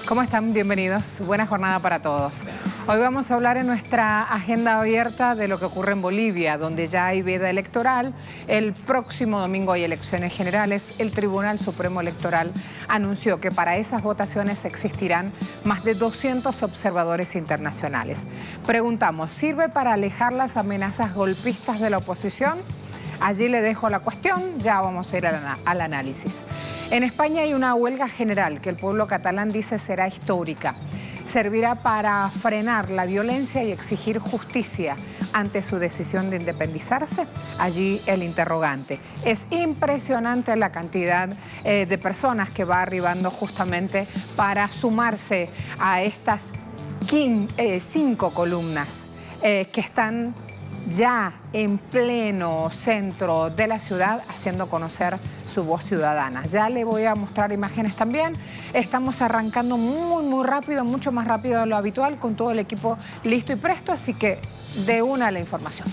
¿Cómo están? Bienvenidos. Buena jornada para todos. Hoy vamos a hablar en nuestra agenda abierta de lo que ocurre en Bolivia, donde ya hay veda electoral. El próximo domingo hay elecciones generales. El Tribunal Supremo Electoral anunció que para esas votaciones existirán más de 200 observadores internacionales. Preguntamos, ¿sirve para alejar las amenazas golpistas de la oposición? Allí le dejo la cuestión, ya vamos a ir al análisis. En España hay una huelga general que el pueblo catalán dice será histórica. Servirá para frenar la violencia y exigir justicia ante su decisión de independizarse. Allí el interrogante. Es impresionante la cantidad de personas que va arribando justamente para sumarse a estas 5 columnas que están ya en pleno centro de la ciudad haciendo conocer su voz ciudadana. Ya le voy a mostrar imágenes también. Estamos arrancando muy rápido, mucho más rápido de lo habitual, con todo el equipo listo y presto, así que de una la información.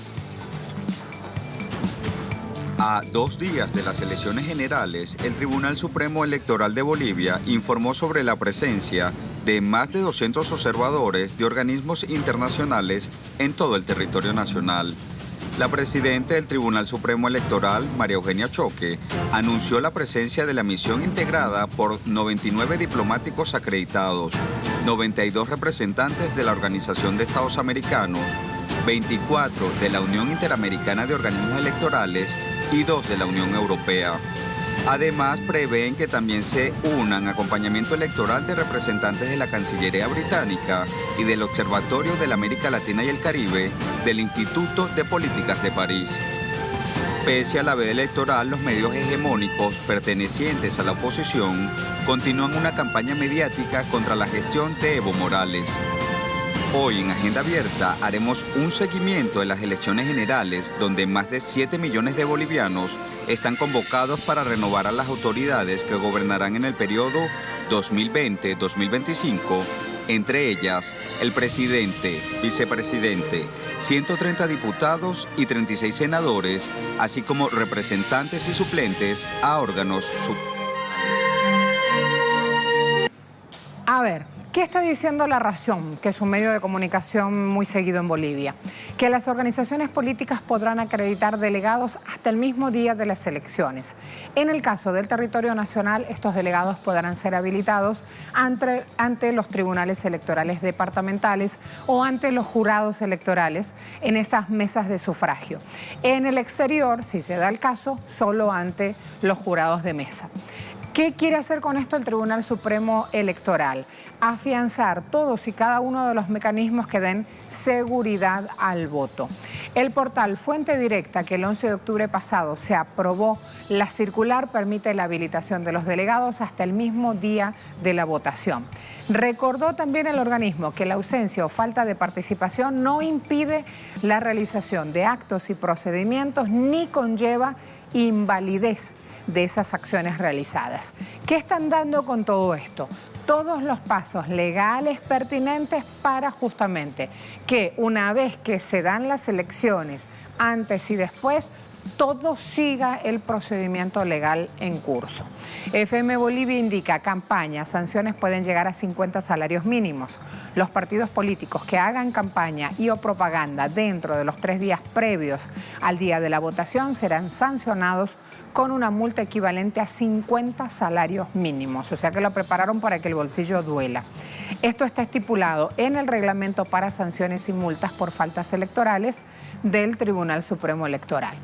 A 2 días de las elecciones generales, el Tribunal Supremo Electoral de Bolivia informó sobre la presencia de más de 200 observadores de organismos internacionales en todo el territorio nacional. La presidenta del Tribunal Supremo Electoral, María Eugenia Choque, anunció la presencia de la misión integrada por 99 diplomáticos acreditados, 92 representantes de la Organización de Estados Americanos, 24 de la Unión Interamericana de Organismos Electorales y 2 de la Unión Europea. Además, prevén que también se unan acompañamiento electoral de representantes de la Cancillería Británica y del Observatorio de la América Latina y el Caribe del Instituto de Políticas de París. Pese a la veda electoral, los medios hegemónicos pertenecientes a la oposición continúan una campaña mediática contra la gestión de Evo Morales. Hoy en Agenda Abierta haremos un seguimiento de las elecciones generales donde más de 7 millones de bolivianos están convocados para renovar a las autoridades que gobernarán en el periodo 2020-2025, entre ellas el presidente, vicepresidente, 130 diputados y 36 senadores, así como representantes y suplentes a órganos superiores. A ver, ¿qué está diciendo La Razón, que es un medio de comunicación muy seguido en Bolivia? Que las organizaciones políticas podrán acreditar delegados hasta el mismo día de las elecciones. En el caso del territorio nacional, estos delegados podrán ser habilitados ante los tribunales electorales departamentales o ante los jurados electorales en esas mesas de sufragio. En el exterior, si se da el caso, solo ante los jurados de mesa. ¿Qué quiere hacer con esto el Tribunal Supremo Electoral? Afianzar todos y cada uno de los mecanismos que den seguridad al voto. El portal Fuente Directa, que el 11 de octubre pasado se aprobó, la circular permite la habilitación de los delegados hasta el mismo día de la votación. Recordó también el organismo que la ausencia o falta de participación no impide la realización de actos y procedimientos ni conlleva invalidez de esas acciones realizadas. ¿Qué están dando con todo esto? Todos los pasos legales pertinentes para justamente que una vez que se dan las elecciones, antes y después, todo siga el procedimiento legal en curso. FM Bolivia indica campañas, sanciones pueden llegar a 50 salarios mínimos. Los partidos políticos que hagan campaña y o propaganda dentro de los 3 días previos al día de la votación serán sancionados con una multa equivalente a 50 salarios mínimos. O sea que lo prepararon para que el bolsillo duela. Esto está estipulado en el reglamento para sanciones y multas por faltas electorales del Tribunal Supremo Electoral.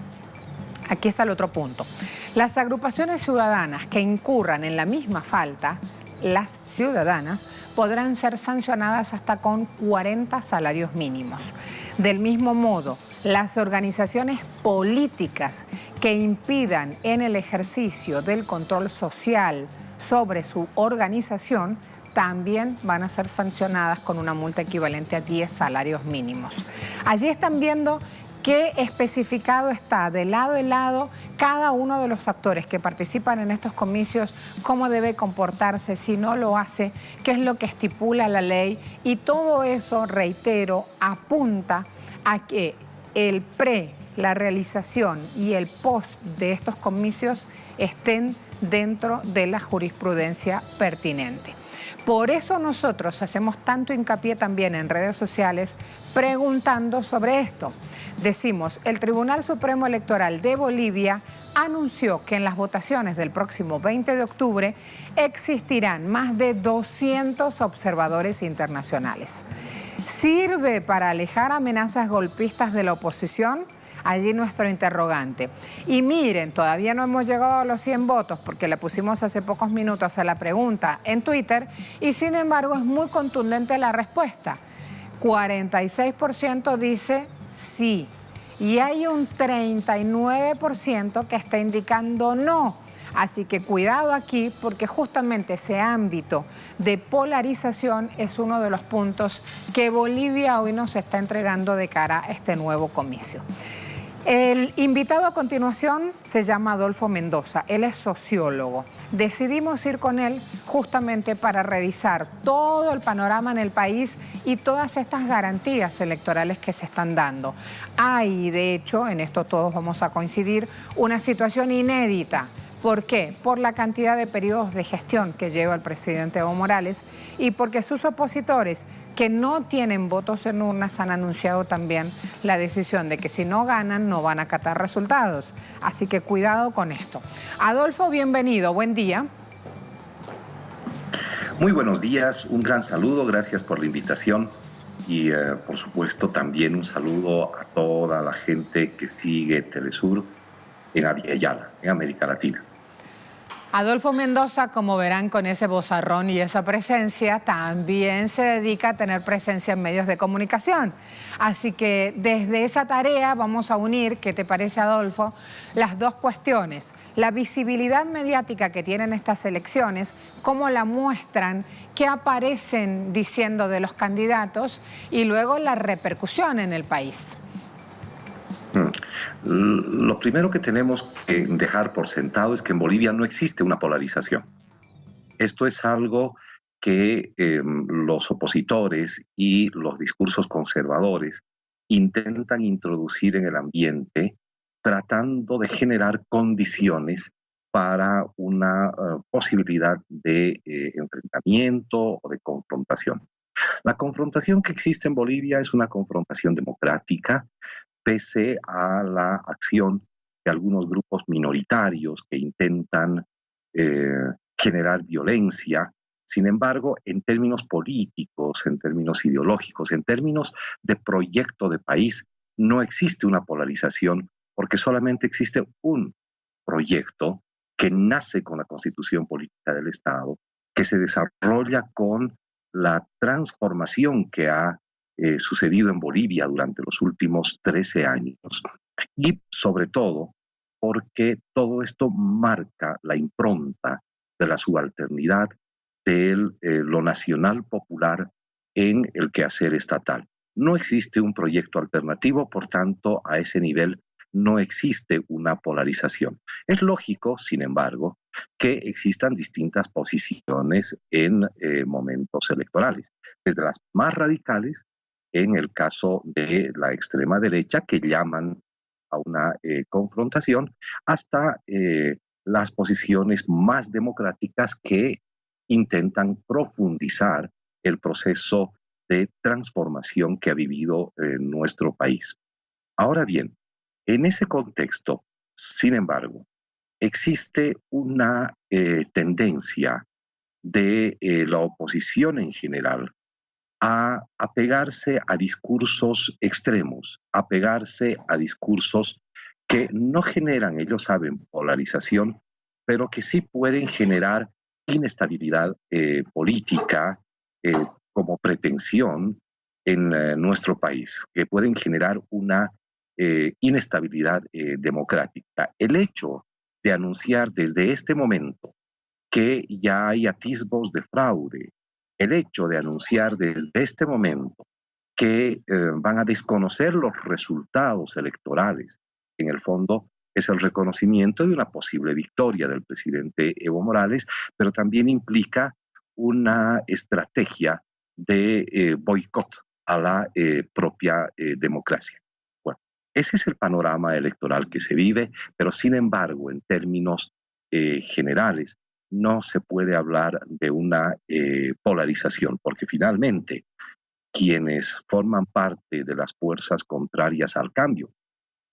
Aquí está el otro punto. Las agrupaciones ciudadanas que incurran en la misma falta, las ciudadanas, podrán ser sancionadas hasta con 40 salarios mínimos. Del mismo modo, las organizaciones políticas que impidan en el ejercicio del control social sobre su organización también van a ser sancionadas con una multa equivalente a 10 salarios mínimos. Allí están viendo que especificado está de lado a lado cada uno de los actores que participan en estos comicios, cómo debe comportarse, si no lo hace, qué es lo que estipula la ley, y todo eso, reitero, apunta a que la realización y el post de estos comicios estén dentro de la jurisprudencia pertinente. Por eso nosotros hacemos tanto hincapié también en redes sociales preguntando sobre esto. Decimos, el Tribunal Supremo Electoral de Bolivia anunció que en las votaciones del próximo 20 de octubre existirán más de 200 observadores internacionales. ¿Sirve para alejar amenazas golpistas de la oposición? Allí nuestro interrogante. Y miren, todavía no hemos llegado a los 100 votos porque le pusimos hace pocos minutos a la pregunta en Twitter y sin embargo es muy contundente la respuesta. 46% dice sí y hay un 39% que está indicando no. Así que cuidado aquí porque justamente ese ámbito de polarización es uno de los puntos que Bolivia hoy nos está entregando de cara a este nuevo comicio. El invitado a continuación se llama Adolfo Mendoza, él es sociólogo. Decidimos ir con él justamente para revisar todo el panorama en el país y todas estas garantías electorales que se están dando. Hay, de hecho, en esto todos vamos a coincidir, una situación inédita. ¿Por qué? Por la cantidad de periodos de gestión que lleva el presidente Evo Morales y porque sus opositores que no tienen votos en urnas han anunciado también la decisión de que si no ganan no van a acatar resultados. Así que cuidado con esto. Adolfo, bienvenido, buen día. Muy buenos días, un gran saludo, gracias por la invitación y por supuesto también un saludo a toda la gente que sigue Telesur en Aviala, en América Latina. Adolfo Mendoza, como verán con ese vozarrón y esa presencia, también se dedica a tener presencia en medios de comunicación. Así que desde esa tarea vamos a unir, ¿qué te parece, Adolfo?, las dos cuestiones. La visibilidad mediática que tienen estas elecciones, cómo la muestran, qué aparecen diciendo de los candidatos y luego la repercusión en el país. Lo primero que tenemos que dejar por sentado es que en Bolivia no existe una polarización. Esto es algo que los opositores y los discursos conservadores intentan introducir en el ambiente tratando de generar condiciones para una posibilidad de enfrentamiento o de confrontación. La confrontación que existe en Bolivia es una confrontación democrática, pese a la acción de algunos grupos minoritarios que intentan generar violencia. Sin embargo, en términos políticos, en términos ideológicos, en términos de proyecto de país, no existe una polarización porque solamente existe un proyecto que nace con la Constitución Política del Estado, que se desarrolla con la transformación que ha sucedido en Bolivia durante los últimos 13 años y sobre todo porque todo esto marca la impronta de la subalternidad de lo nacional popular en el quehacer estatal. No existe un proyecto alternativo, por tanto, a ese nivel no existe una polarización. Es lógico, sin embargo, que existan distintas posiciones en momentos electorales, desde las más radicales, en el caso de la extrema derecha, que llaman a una confrontación, hasta las posiciones más democráticas que intentan profundizar el proceso de transformación que ha vivido nuestro país. Ahora bien, en ese contexto, sin embargo, existe una tendencia de la oposición en general a apegarse a discursos extremos, a apegarse a discursos que no generan, ellos saben, polarización, pero que sí pueden generar inestabilidad política como pretensión en nuestro país, que pueden generar una inestabilidad democrática. El hecho de anunciar desde este momento que ya hay atisbos de fraude, el hecho de anunciar desde este momento que van a desconocer los resultados electorales, en el fondo es el reconocimiento de una posible victoria del presidente Evo Morales, pero también implica una estrategia de boicot a la propia democracia. Bueno, ese es el panorama electoral que se vive, pero sin embargo, en términos generales, no se puede hablar de una polarización, porque finalmente quienes forman parte de las fuerzas contrarias al cambio,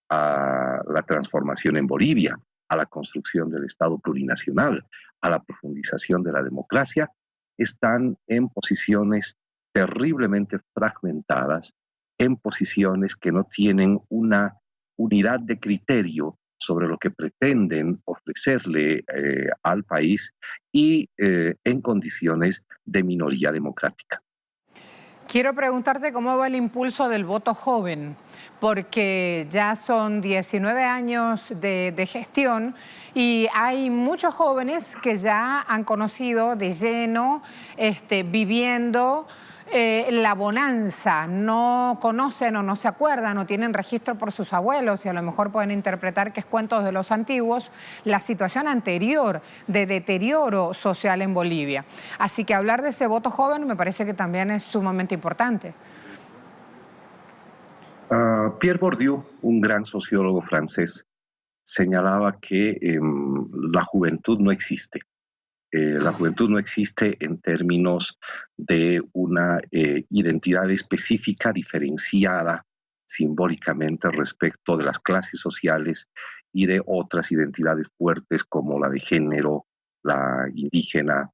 a la transformación en Bolivia, a la construcción del Estado plurinacional, a la profundización de la democracia, están en posiciones terriblemente fragmentadas, en posiciones que no tienen una unidad de criterio sobre lo que pretenden ofrecerle al país y en condiciones de minoría democrática. Quiero preguntarte cómo va el impulso del voto joven, porque ya son 19 años de gestión y hay muchos jóvenes que ya han conocido de lleno, viviendo la bonanza, no conocen o no se acuerdan o tienen registro por sus abuelos y a lo mejor pueden interpretar que es cuentos de los antiguos, la situación anterior de deterioro social en Bolivia. Así que hablar de ese voto joven me parece que también es sumamente importante. Pierre Bourdieu, un gran sociólogo francés, señalaba que la juventud no existe. La juventud no existe en términos de una identidad específica diferenciada simbólicamente respecto de las clases sociales y de otras identidades fuertes como la de género, la indígena.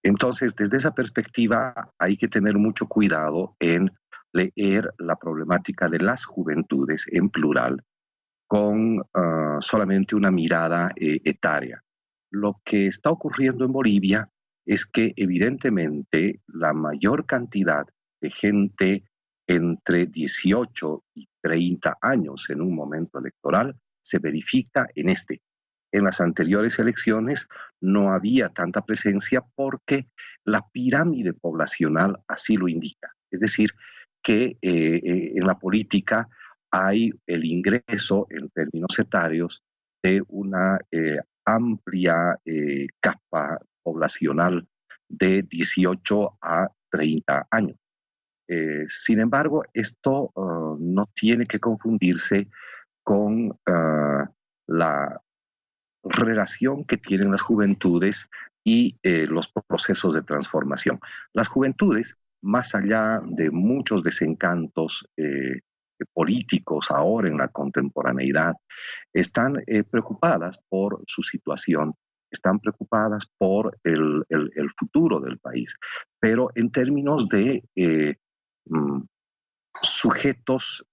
Entonces, desde esa perspectiva hay que tener mucho cuidado en leer la problemática de las juventudes en plural con solamente una mirada etaria. Lo que está ocurriendo en Bolivia es que evidentemente la mayor cantidad de gente entre 18 y 30 años en un momento electoral se verifica en este. En las anteriores elecciones no había tanta presencia porque la pirámide poblacional así lo indica. Es decir, que en la política hay el ingreso en términos etarios de una amplia capa poblacional de 18 a 30 años. Sin embargo, esto no tiene que confundirse con la relación que tienen las juventudes y los procesos de transformación. Las juventudes, más allá de muchos desencantos políticos ahora en la contemporaneidad, están preocupadas por su situación, están preocupadas por el futuro del país, pero en términos de sujetos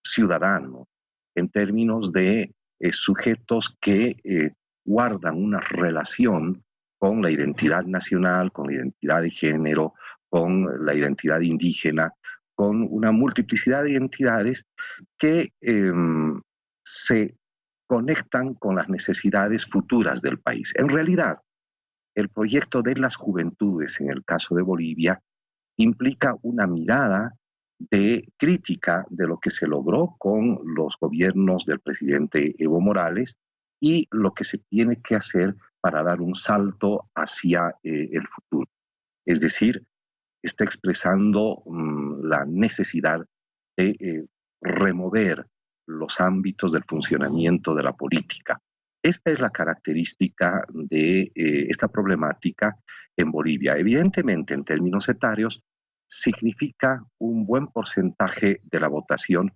ciudadanos, en términos de sujetos que guardan una relación con la identidad nacional, con la identidad de género, con la identidad indígena, con una multiplicidad de identidades que se conectan con las necesidades futuras del país. En realidad, el proyecto de las juventudes, en el caso de Bolivia, implica una mirada de crítica de lo que se logró con los gobiernos del presidente Evo Morales y lo que se tiene que hacer para dar un salto hacia el futuro. Es decir, está expresando la necesidad de remover los ámbitos del funcionamiento de la política. Esta es la característica de esta problemática en Bolivia. Evidentemente, en términos etarios, significa un buen porcentaje de la votación,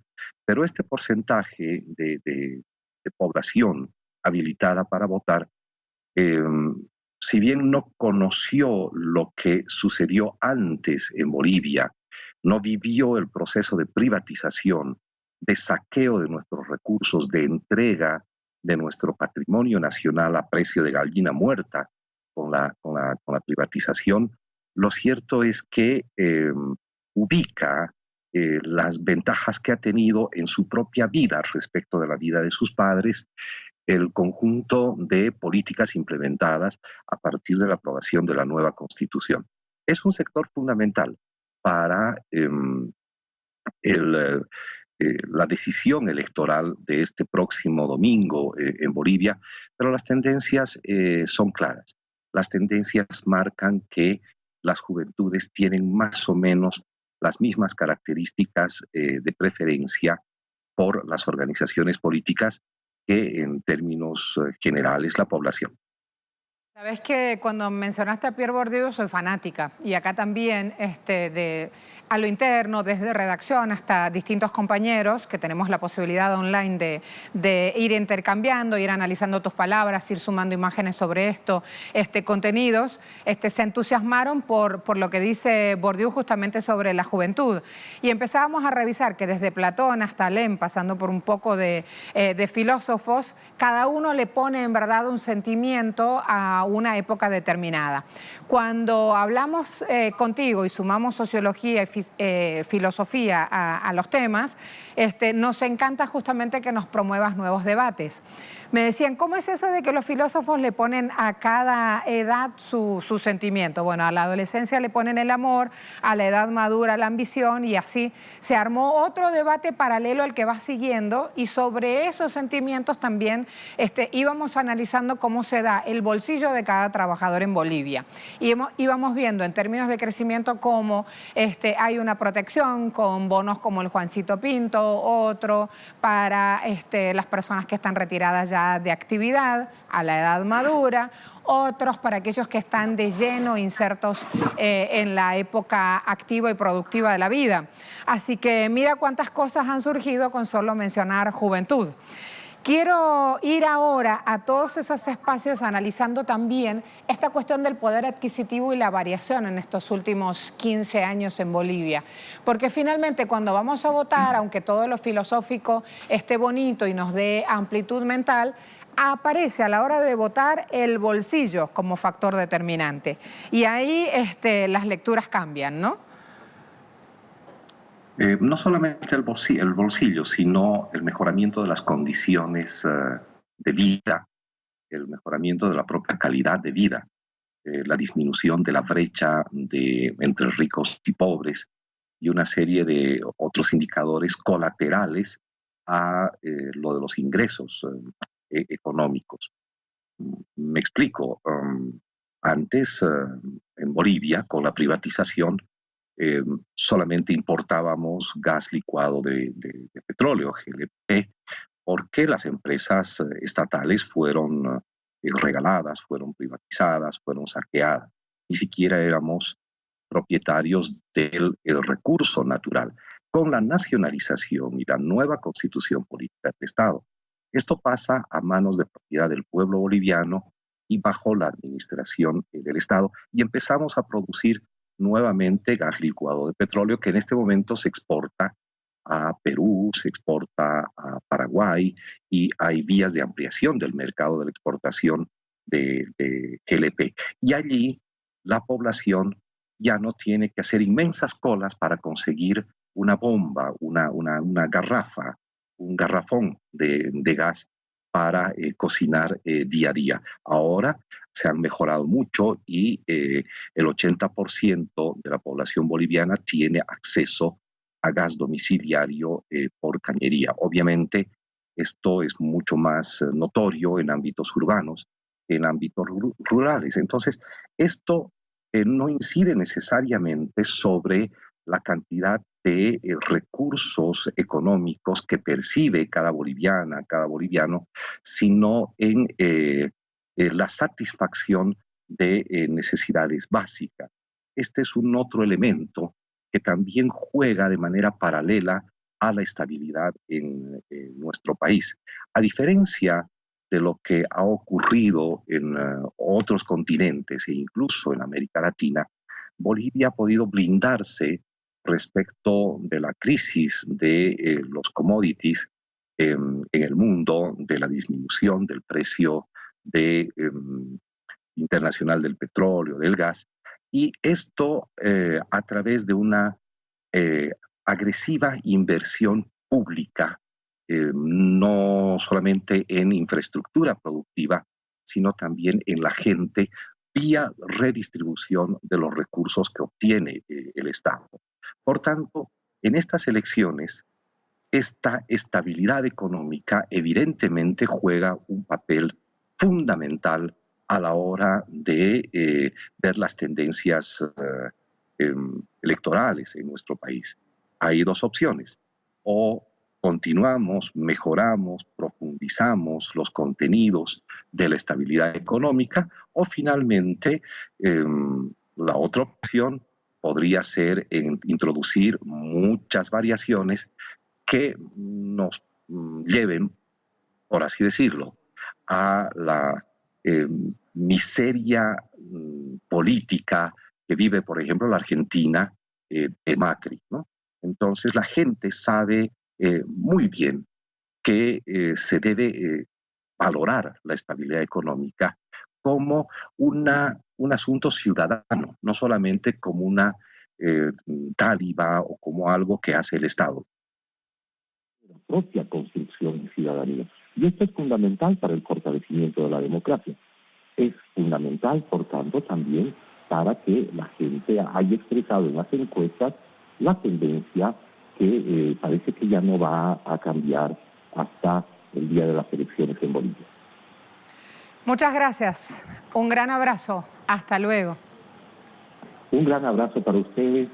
pero este porcentaje de población habilitada para votar, si bien no conoció lo que sucedió antes en Bolivia, no vivió el proceso de privatización, de saqueo de nuestros recursos, de entrega de nuestro patrimonio nacional a precio de gallina muerta con la privatización, lo cierto es que ubica las ventajas que ha tenido en su propia vida respecto de la vida de sus padres, el conjunto de políticas implementadas a partir de la aprobación de la nueva Constitución. Es un sector fundamental para la decisión electoral de este próximo domingo en Bolivia, pero las tendencias son claras. Las tendencias marcan que las juventudes tienen más o menos las mismas características de preferencia por las organizaciones políticas que en términos generales la población. Sabes que cuando mencionaste a Pierre Bourdieu soy fanática y acá también a lo interno, desde redacción hasta distintos compañeros que tenemos la posibilidad online de ir intercambiando, ir analizando tus palabras, ir sumando imágenes sobre esto, contenidos, se entusiasmaron por lo que dice Bourdieu justamente sobre la juventud. Y empezábamos a revisar que desde Platón hasta Lem, pasando por un poco de filósofos, cada uno le pone en verdad un sentimiento a una época determinada. Cuando hablamos contigo y sumamos sociología y filosofía a los temas, nos encanta justamente que nos promuevas nuevos debates. Me decían, ¿cómo es eso de que los filósofos le ponen a cada edad su sentimiento? Bueno, a la adolescencia le ponen el amor, a la edad madura la ambición, y así se armó otro debate paralelo al que va siguiendo, y sobre esos sentimientos también íbamos analizando cómo se da el bolsillo de cada trabajador en Bolivia. Y íbamos viendo en términos de crecimiento cómo hay una protección con bonos como el Juancito Pinto, otro para las personas que están retiradas ya de actividad a la edad madura, otros para aquellos que están de lleno insertos en la época activa y productiva de la vida. Así que mira cuántas cosas han surgido con solo mencionar juventud. Quiero ir ahora a todos esos espacios analizando también esta cuestión del poder adquisitivo y la variación en estos últimos 15 años en Bolivia. Porque finalmente cuando vamos a votar, aunque todo lo filosófico esté bonito y nos dé amplitud mental, aparece a la hora de votar el bolsillo como factor determinante. Y ahí las lecturas cambian, ¿no? No solamente el bolsillo, sino el mejoramiento de las condiciones de vida, el mejoramiento de la propia calidad de vida, la disminución de la brecha entre ricos y pobres y una serie de otros indicadores colaterales a lo de los ingresos económicos. Me explico. Antes, en Bolivia, con la privatización, solamente importábamos gas licuado de petróleo, GLP, porque las empresas estatales fueron regaladas, fueron privatizadas, fueron saqueadas. Ni siquiera éramos propietarios del recurso natural. Con la nacionalización y la nueva constitución política del Estado, esto pasa a manos de propiedad del pueblo boliviano y bajo la administración del Estado, y empezamos a producir nuevamente gas licuado de petróleo que en este momento se exporta a Perú, se exporta a Paraguay, y hay vías de ampliación del mercado de la exportación de GLP. Y allí la población ya no tiene que hacer inmensas colas para conseguir una bomba, una garrafa, un garrafón de gas para cocinar día a día. Ahora se han mejorado mucho y el 80% de la población boliviana tiene acceso a gas domiciliario por cañería. Obviamente, esto es mucho más notorio en ámbitos urbanos que en ámbitos rurales. Entonces, esto no incide necesariamente sobre la cantidad de recursos económicos que percibe cada boliviana, cada boliviano, sino en la satisfacción de necesidades básicas. Este es un otro elemento que también juega de manera paralela a la estabilidad en nuestro país. A diferencia de lo que ha ocurrido en otros continentes e incluso en América Latina, Bolivia ha podido blindarse respecto de la crisis de los commodities en el mundo, de la disminución del precio internacional del petróleo, del gas, y esto a través de una agresiva inversión pública, no solamente en infraestructura productiva, sino también en la gente, vía redistribución de los recursos que obtiene el Estado. Por tanto, en estas elecciones, esta estabilidad económica evidentemente juega un papel fundamental a la hora de ver las tendencias electorales en nuestro país. Hay dos opciones: o continuamos, mejoramos, profundizamos los contenidos de la estabilidad económica, o finalmente la otra opción podría ser introducir muchas variaciones que nos lleven, por así decirlo, a la miseria política que vive, por ejemplo, la Argentina de Macri, ¿no? Entonces la gente sabe muy bien que se debe valorar la estabilidad económica como un asunto ciudadano, no solamente como una dádiva o como algo que hace el Estado. La propia construcción de ciudadanía. Y esto es fundamental para el fortalecimiento de la democracia. Es fundamental, por tanto, también para que la gente haya expresado en las encuestas la tendencia que parece que ya no va a cambiar hasta el día de las elecciones en Bolivia. Muchas gracias. Un gran abrazo. Hasta luego. Un gran abrazo para ustedes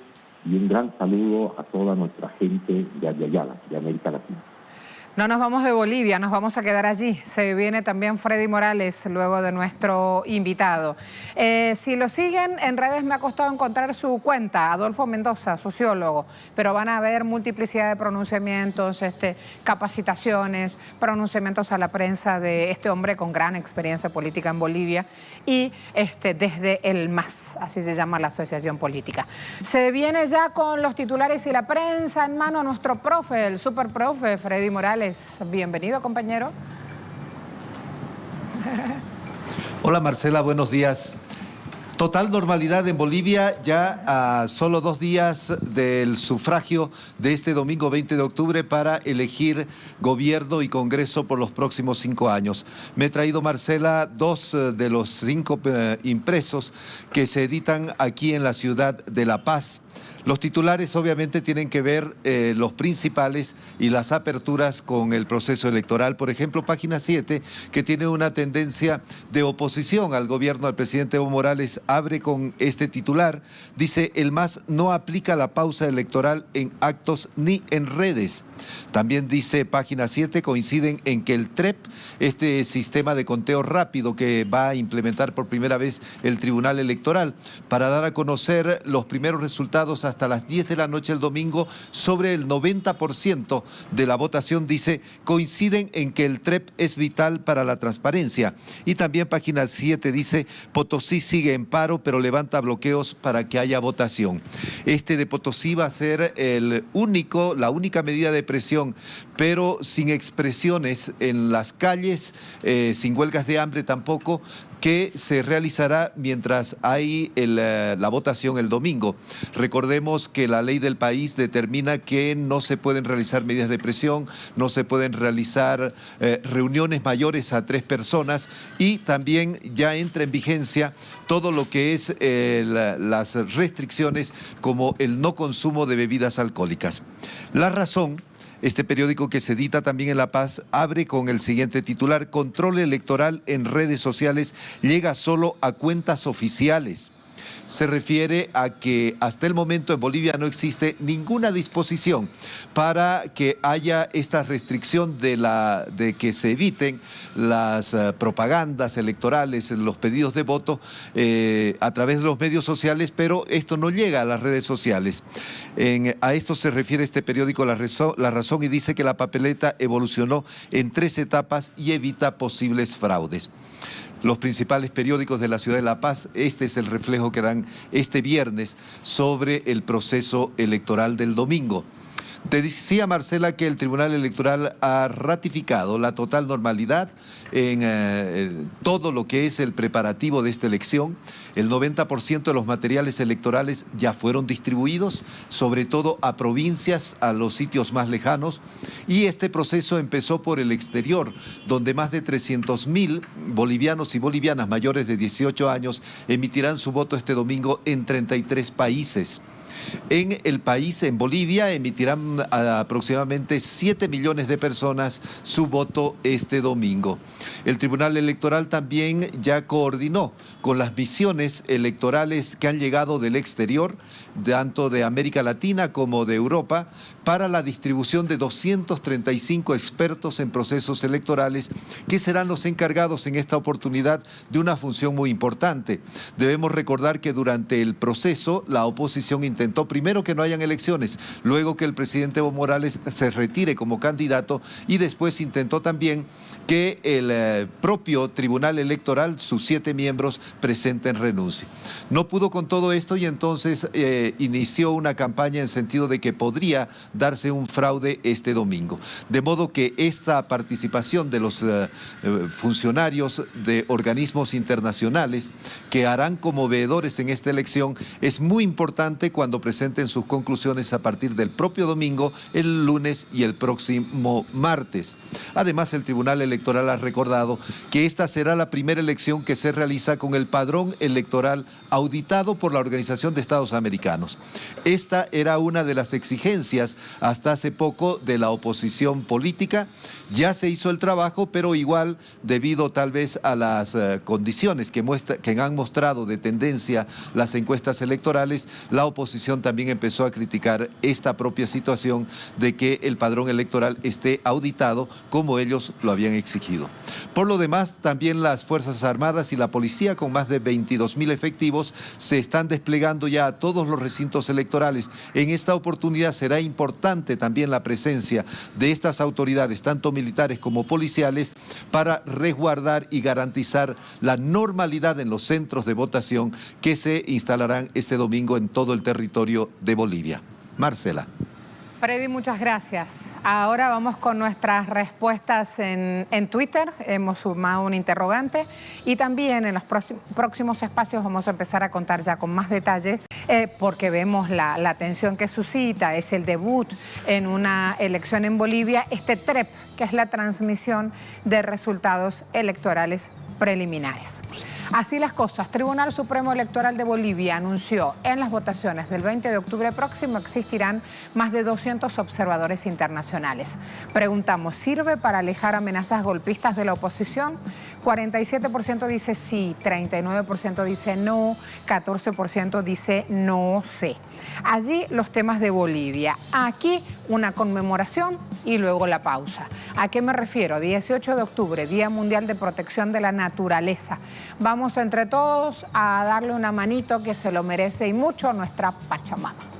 y un gran saludo a toda nuestra gente de Ayala, de América Latina. No nos vamos de Bolivia, nos vamos a quedar allí. Se viene también Freddy Morales, luego de nuestro invitado. Si lo siguen en redes, me ha costado encontrar su cuenta, Adolfo Mendoza, sociólogo, pero van a ver multiplicidad de pronunciamientos, capacitaciones, pronunciamientos a la prensa de este hombre con gran experiencia política en Bolivia y desde el MAS, así se llama la asociación política. Se viene ya con los titulares y la prensa en mano nuestro profe, el super profe Freddy Morales. Bienvenido, compañero. Hola, Marcela, buenos días. Total normalidad en Bolivia ya a solo 2 días del sufragio de este domingo 20 de octubre para elegir gobierno y Congreso por los próximos 5 años. Me he traído, Marcela, 2 de los 5 impresos que se editan aquí en la ciudad de La Paz. Los titulares obviamente tienen que ver los principales y las aperturas con el proceso electoral. Por ejemplo, página 7, que tiene una tendencia de oposición al gobierno del presidente Evo Morales, abre con este titular. Dice, el MAS no aplica la pausa electoral en actos ni en redes. También dice página 7, coinciden en que el TREP, este sistema de conteo rápido que va a implementar por primera vez el Tribunal Electoral, para dar a conocer los primeros resultados hasta las 10 de la noche el domingo, sobre el 90% de la votación, dice, coinciden en que el TREP es vital para la transparencia. Y también página 7 dice, Potosí sigue en paro, pero levanta bloqueos para que haya votación. Este de Potosí va a ser la única medida de presión, pero sin expresiones en las calles, sin huelgas de hambre tampoco, que se realizará mientras hay la votación el domingo. Recordemos que la ley del país determina que no se pueden realizar medidas de presión, no se pueden realizar reuniones mayores a 3 personas y también ya entra en vigencia todo lo que es las restricciones como el no consumo de bebidas alcohólicas. La Razón, este periódico que se edita también en La Paz, abre con el siguiente titular: control electoral en redes sociales llega solo a cuentas oficiales. Se refiere a que hasta el momento en Bolivia no existe ninguna disposición para que haya esta restricción de que se eviten las propagandas electorales, los pedidos de voto a través de los medios sociales, pero esto no llega a las redes sociales. A esto se refiere este periódico La Razón y dice que la papeleta evolucionó en 3 etapas y evita posibles fraudes. Los principales periódicos de la ciudad de La Paz, este es el reflejo que dan este viernes sobre el proceso electoral del domingo. Te decía, Marcela, que el Tribunal Electoral ha ratificado la total normalidad en todo lo que es el preparativo de esta elección. El 90% de los materiales electorales ya fueron distribuidos, sobre todo a provincias, a los sitios más lejanos. Y este proceso empezó por el exterior, donde más de 300.000 bolivianos y bolivianas mayores de 18 años emitirán su voto este domingo en 33 países. En el país, en Bolivia, emitirán aproximadamente 7 millones de personas su voto este domingo. El Tribunal Electoral también ya coordinó con las misiones electorales que han llegado del exterior, tanto de América Latina como de Europa, para la distribución de 235 expertos en procesos electorales que serán los encargados en esta oportunidad de una función muy importante. Debemos recordar que durante el proceso la oposición intentó primero que no hayan elecciones, luego que el presidente Evo Morales se retire como candidato y después intentó también que el propio Tribunal Electoral, sus 7 miembros, presenten renuncia. No pudo con todo esto y entonces inició una campaña en sentido de que podría darse un fraude este domingo. De modo que esta participación de los funcionarios de organismos internacionales que harán como veedores en esta elección es muy importante cuando presenten sus conclusiones a partir del propio domingo, el lunes y el próximo martes. Además, el Tribunal Electoral ha recordado que esta será la primera elección que se realiza con el padrón electoral auditado por la Organización de Estados Americanos. Esta era una de las exigencias hasta hace poco de la oposición política. Ya se hizo el trabajo, pero igual, debido tal vez a las condiciones que han mostrado de tendencia las encuestas electorales, la oposición también empezó a criticar esta propia situación de que el padrón electoral esté auditado como ellos lo habían exigido. Por lo demás, también las Fuerzas Armadas y la Policía, con más de 22.000 efectivos, se están desplegando ya a todos los recintos electorales. En esta oportunidad será importante también la presencia de estas autoridades, tanto militares como policiales, para resguardar y garantizar la normalidad en los centros de votación que se instalarán este domingo en todo el territorio de Bolivia. Marcela. Freddy, muchas gracias. Ahora vamos con nuestras respuestas en Twitter. Hemos sumado un interrogante y también en los próximos espacios vamos a empezar a contar ya con más detalles porque vemos la tensión que suscita. Es el debut en una elección en Bolivia, este TREP, que es la transmisión de resultados electorales preliminares. Así las cosas, Tribunal Supremo Electoral de Bolivia anunció en las votaciones del 20 de octubre próximo existirán más de 200 observadores internacionales. Preguntamos, ¿sirve para alejar amenazas golpistas de la oposición? 47% dice sí, 39% dice no, 14% dice no sé. Allí los temas de Bolivia. Aquí una conmemoración y luego la pausa. ¿A qué me refiero? 18 de octubre, Día Mundial de Protección de la Naturaleza. Vamos entre todos a darle una manito que se lo merece y mucho a nuestra Pachamama.